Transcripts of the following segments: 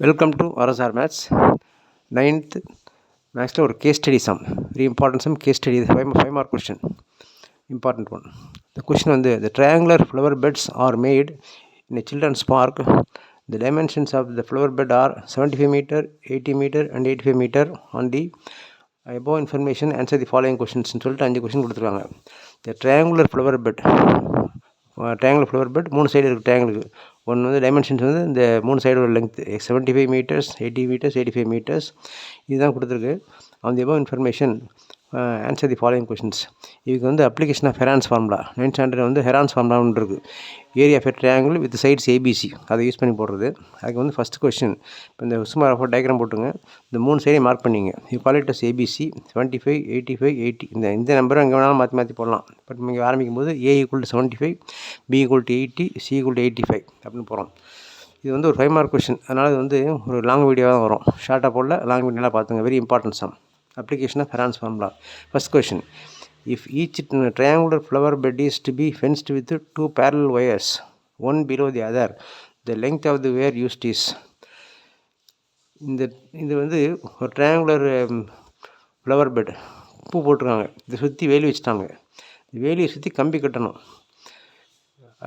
Welcome to RSR maths. 9th மேத்ஸில் ஒரு case study sum, very important sum. Case study, 5 mark question, important one. இந்த question வந்து the triangular flower beds are made in a children's park. The dimensions of the flower bed are 75 meter, 80 meter and 85 meter. On the above information answer the following questions சொல்லிட்டு 5 question கொடுத்துருக்காங்க. The triangular flower bed, flower bed 3 side இருக்குது ட்ரையாங்கிளுக்கு. ஒன்று வந்து dimensions வந்து இந்த 3 சைடோட length 75 metres, 80 metres, 85 metres இதுதான் கொடுத்துருக்கு. On the above information answer the following questions. இதுக்கு வந்து application of Heron's formula 9th standard வந்து ஹெரான்ஸ் ஃபார்முலான்னு இருக்குது. Area of a triangle with sides ABC, அதை யூஸ் பண்ணி போடுறது. அதுக்கு வந்து ஃபஸ்ட் கொஸ்டின், இப்போ இந்த சுமார் டயக்ராம் போட்டுங்க. இந்த 3 சைடையும் மார்க் பண்ணிங்க. You call it as ABC. 75, 85, 80 இந்த நம்பரும் எங்கே வேணாலும் மாற்றி போடலாம். பட் நீங்கள் ஆரம்பிக்கும் போது A = 75, B = 80, C = 85 அப்படின்னு போகிறோம். இது வந்து ஒரு 5 மார்க் கொஸ்டின். அதனால் இது வந்து ஒரு லாங் வீடியோவாக தான் வரும். ஷார்ட்டாக போடல, லாங் வீடியோலாம் பார்த்துங்க. Very important sum. Application of Heron's formula. First question, if each triangular flower bed is to be fenced with 2 parallel wires, one below the other, the length of the wire used is. இது வந்து ஒரு triangular flower bed, பூ போட்டிருக்காங்க. இதை சுற்றி வேலி வச்சுட்டாங்க. வேலியை சுற்றி கம்பி கட்டணும்.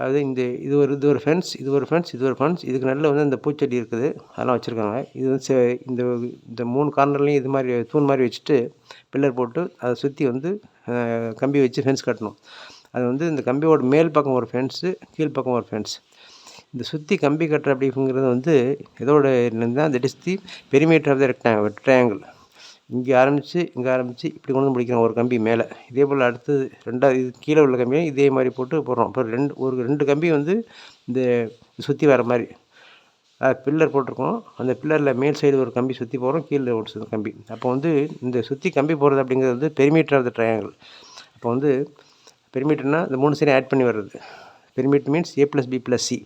அது இது ஒரு ஃபென்ஸ், இது ஒரு ஃபென்ஸ், இது ஒரு ஃபென்ஸ். இதுக்கு நல்ல வந்து இந்த பூச்செடி இருக்குது, அதெல்லாம் வச்சுருக்காங்க. இது வந்து இந்த 3 கார்னர்லேயும் இது மாதிரி தூண் மாதிரி வச்சுட்டு பில்லர் போட்டு அதை சுற்றி வந்து கம்பி வச்சு ஃபென்ஸ் கட்டணும். அது வந்து இந்த கம்பியோட மேல் பக்கம் ஒரு ஃபென்ஸு, கீழ் பக்கம் ஒரு ஃபென்ஸ். இந்த சுற்றி கம்பி கட்டுற அப்படிங்கிறது வந்து இதோட தான் that is the perimeter of the triangle. இங்கே ஆரம்பித்து இப்படி கொண்டு வந்து முடிக்கிறோம் ஒரு கம்பி மேலே. இதே போல் அடுத்தது ரெண்டாவது இது கீழே உள்ள கம்பியும் இதே மாதிரி போட்டு போடுறோம். இப்போ ரெண்டு கம்பி வந்து இந்த சுற்றி வர மாதிரி பில்லர் போட்டிருக்கோம். அந்த பில்லரில் மேல் சைடு ஒரு கம்பி சுற்றி போகிறோம், கீழே ஒரு கம்பி. அப்போ வந்து இந்த சுற்றி கம்பி போடுறது அப்படிங்கிறது வந்து பெரிமீட்டர் ஆஃப் த ட்ரையாங்கிள். அப்போ வந்து பெரிமீட்டர்னால் இந்த 3 சைடு ஆட் பண்ணி வர்றது. Perimeter means A + B + C.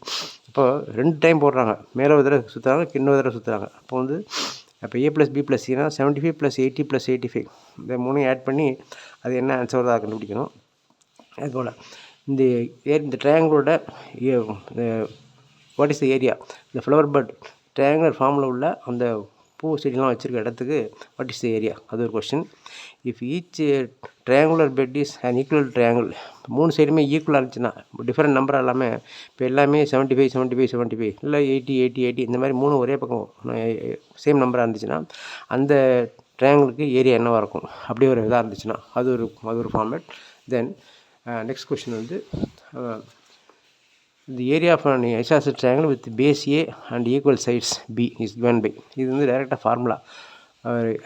இப்போ 2 டைம் போடுறாங்க. மேலே ஒரு தடவை சுற்றுறாங்க, இன்னொரு தடவை சுற்றுறாங்க. அப்போ வந்து அப்போ A + B + Cனா 75 + 80 + 85 இந்த 3 ஆட் பண்ணி அது என்ன ஆன்சர் வருதோ அதை கண்டுபிடிக்கணும். அதுபோல் இந்த ட்ரையாங்கிளோட வாட் இஸ் த ஏரியா, இந்த ஃப்ளவர் பட் ட்ரையாங்குலர் ஃபார்மில் உள்ள அந்த பூ செடிலாம் வச்சுருக்க இடத்துக்கு வாட் இஸ் த ஏரியா, அது ஒரு question. If each triangular bed is an equal triangle, 3 சைடுமே ஈக்குவலாக இருந்துச்சுன்னா, டிஃப்ரெண்ட் நம்பர் எல்லாமே இப்போ எல்லாமே 75, 75, 75 இல்லை 80, 80, 80 இந்த மாதிரி 3 ஒரே பக்கம் சேம் நம்பராக இருந்துச்சுன்னா அந்த ட்ரையாங்கிளுக்கு ஏரியா என்னவாக இருக்கும், அப்படி ஒரு இதாக இருந்துச்சுன்னா அது ஒரு ஃபார்மேட். தென் நெக்ஸ்ட் கொஸ்டின் வந்து the area of an isosceles triangle with base A and equal sides B is given by. இது வந்து டைரெக்டாக formula.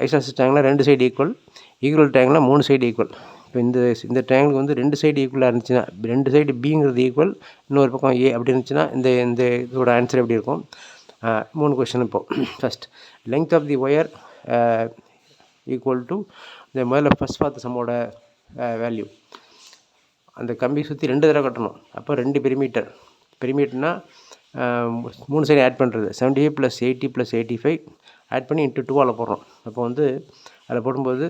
Isosceles triangle 2 side equal triangle 3 side equal. இப்போ இந்த ட்ரையாங்கிளுக்கு வந்து 2 சைடு ஈக்குவலாக இருந்துச்சுன்னா, 2 சைடு பிங்கிறது ஈக்குவல், இன்னொரு பக்கம் ஏ அப்படி இருந்துச்சுன்னா இந்த இதோட ஆன்சர் எப்படி இருக்கும்? 3 கொஸ்டின். இப்போது first, length of the wire equal to இந்த முதல்ல ஃபஸ்ட் பார்த்த சம்மோட வேல்யூ. அந்த கம்பி சுற்றி 2 தடவை கட்டணும். அப்போ 2 பெரிமீட்டர்னா 3 சைடு ஆட் பண்ணுறது 75 + 80 + 85 ஆட் பண்ணி இன்ட்டு 2 போடுறோம். அப்போ வந்து அதில் போடும்போது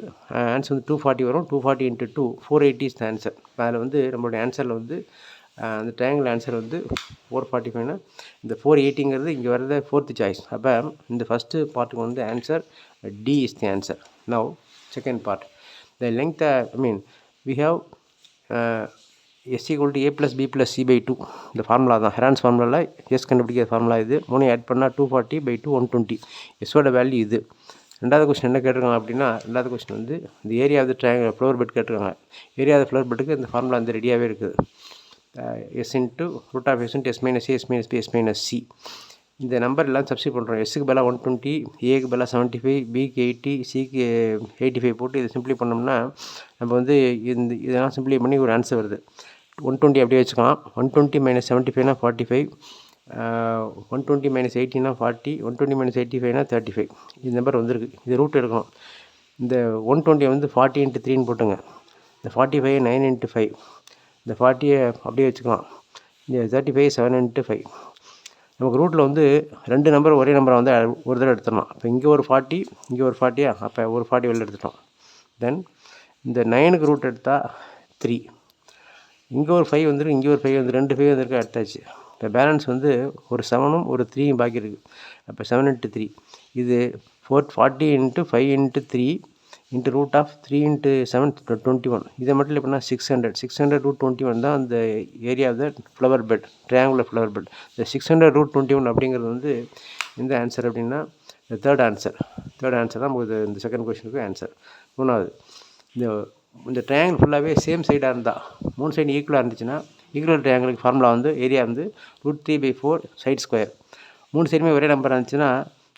ஆன்சர் வந்து 240 வரும். 240 × 2 480 இஸ் த ஆன்சர். அதில் வந்து நம்மளுடைய ஆன்சரில் வந்து அந்த ட்ரையாங்கிள் ஆன்சர் வந்து 445னா இந்த 480ங்கிறது இங்கே வர்றது 4th சாய்ஸ். அப்போ இந்த ஃபஸ்ட்டு பார்ட்டுக்கு வந்து answer D is the answer. Now second part, the length we have S = A + B + C/2. இந்த ஃபார்முலா தான் ஹெரான்ஸ் ஃபார்முலாவில் எஸ் கண்டுபிடிக்கிற ஃபார்முலா இது. 3 ஆட் பண்ணால் 240/2 120. எஸ்ஸோட வேல்யூ இது. ரெண்டாவது கொஸ்டின் என்ன கேட்டிருக்காங்க அப்படின்னா, ரெண்டாவது கொஸ்டின் வந்து இந்த area of the triangle flower bed கேட்டிருக்காங்க. ஏரியா ஆஃப் த ஃப்ளவர் பெட்டுக்கு இந்த ஃபார்முலா வந்து ரெடியாகவே இருக்குது. S × √(S × S - A, S - B, S - C). இந்த நம்பர் எல்லாம் சப்ஸ்டிட் பண்ணுறோம். எஸ்ஸுக்கு பதிலாக 120, ஏக்கு பதிலாக 75, பிக்கு 80, சிக்கு 85 போட்டு இதை சிம்பிளி பண்ணோம்னா நம்ம வந்து இதெல்லாம் சிம்பிளி பண்ணி ஒரு ஆன்சர் வருது. 120 அப்படியே வச்சுக்கலாம். 120 - 75னா 45, 120 - 80னா 40, 120 - 85னா 35. இந்த நம்பர் வந்துருக்கு. இது ரூட் எடுக்கணும். இந்த 120 வந்து 40 × 3ன்னு போட்டுங்க. இந்த 45 9 × 5, இந்த 40 அப்படியே வச்சுக்கலாம். இந்த 35 7 × 5. நமக்கு ரூட்டில் வந்து 2 நம்பர் ஒரே நம்பரை வந்து ஒரு தடவை எடுத்துடலாம். இப்போ இங்கே ஒரு 40, இங்கே ஒரு 40, அப்போ ஒரு 40 வெளில எடுத்துட்டோம். தென் இந்த 9க்கு ரூட் எடுத்தால் 3, இங்கே ஒரு 5 வந்துருக்கு, இங்கே ஒரு 5 வந்து 2 5 வந்துருக்கு, எடுத்தாச்சு. இப்போ பேலன்ஸ் வந்து ஒரு 7ம் ஒரு 3யும் பாக்கி இருக்குது. அப்போ 7 into 3 இது 40 into 5 into 3 into root of 3 into 7 21. இதை மட்டும் எப்படின்னா 600 root 21 தான் அந்த area of the flower bed, triangular flower bed. இந்த 600 root 21 அப்படிங்கிறது வந்து எந்த ஆன்சர் அப்படின்னா தேர்ட் ஆன்சர் தான் நமக்கு இந்த செகண்ட் கொஷனுக்கு ஆன்சர். மூணாவது, இந்த ட்ரையாங்கிள் ஃபுல்லாகவே சேம் சைடாக இருந்தால், 3 சைடு ஈக்குவலாக இருந்துச்சுன்னா ஈக்குவல் ட்ரையாங்கிளுக்கு ஃபார்முலா வந்து ஏரியா வந்து √3/4 சைட் ஸ்கொயர். 3 சைடுமே ஒரே நம்பர் இருந்துச்சுன்னா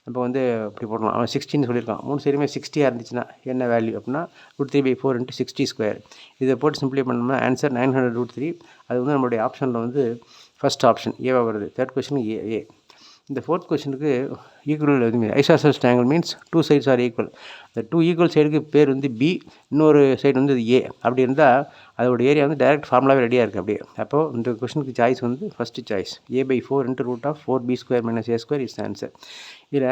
இப்போ வந்து இப்படி போடலாம். அவன் 16 சொல்லியிருக்கான். 3 சைடுமே 60 இருந்துச்சுன்னா என்ன வேல்யூ அப்படின்னா √3/4 × 60². இதை போட்டு சிம்பிளை பண்ணோம்னா ஆன்சர் 900√3. அது வந்து நம்மளுடைய ஆப்ஷனில் வந்து ஃபஸ்ட் ஆப்ஷன் ஏவாக வருது. தேர்ட் கொஸ்டினுக்கு ஏ. இந்த ஃபோர்த் கொஸ்டினுக்கு ஈக்குவல் எதுவுமே isosceles triangle means 2 sides are equal. இந்த 2 ஈக்குவல் சைடுக்கு பேர் வந்து பி, இன்னொரு சைடு வந்து ஏ. அப்படி இருந்தால் அதோட ஏரியா வந்து டைரக்ட் ஃபார்முலாவே ரெடியாக இருக்குது அப்படியே. அப்போது இந்த கொஸ்டினுக்கு சாய்ஸ் வந்து first choice A/4 × √4b² - a² is answer. இதில்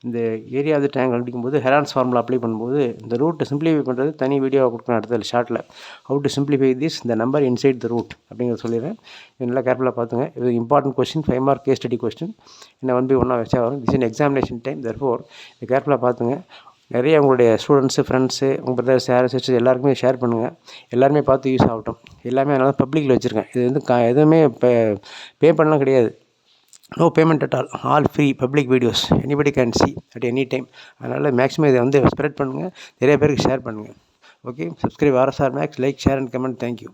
இந்த ஏரியா ஆஃப் த ட்ரையாங்கிள் கண்டுபிடிக்கும்போது ஹெரான்ஸ் ஃபார்முலா அப்ளை பண்ணும்போது இந்த ரூட்டை சிம்பிளிஃபை பண்ணுறது தனி வீடியோவை கொடுக்கணும் அடுத்த ஷார்ட்டில். ஹவு டு சிம்பிளிஃபை திஸ் இந்த நம்பர் இன்சைட் த ரூட் அப்படிங்கிறத சொல்லிடுறேன். இது நல்லா கேர்ஃபுல்லாக பார்த்துங்க. இது important question, 5 mark case study question. என்ன 1/1 வச்சா வரும். This in examination time. Therefore இது கேர்ஃபுல்லாக பார்த்துங்க. நிறைய உங்களுடைய ஸ்டூடெண்ட்ஸு, ஃப்ரெண்ட்ஸு, உங்கள் பிரதர்ஸ், சிஸ்டர்ஸ் எல்லாருக்குமே ஷேர் பண்ணுங்கள். எல்லாருமே பார்த்து யூஸ் ஆகட்டும். எல்லாமே அதனால பப்ளிக்கில் வச்சுருக்கேன். இது வந்து எதுவுமே பே பண்ணலாம் கிடையாது. No payment at all free public videos. Anybody can see at any time. அதனால் மேக்ஸிமம் இதை வந்து ஸ்ப்ரெட் பண்ணுங்கள், நிறைய பேருக்கு ஷேர் பண்ணுங்கள். Okay, subscribe RSR Max, like, share and comment. Thank you.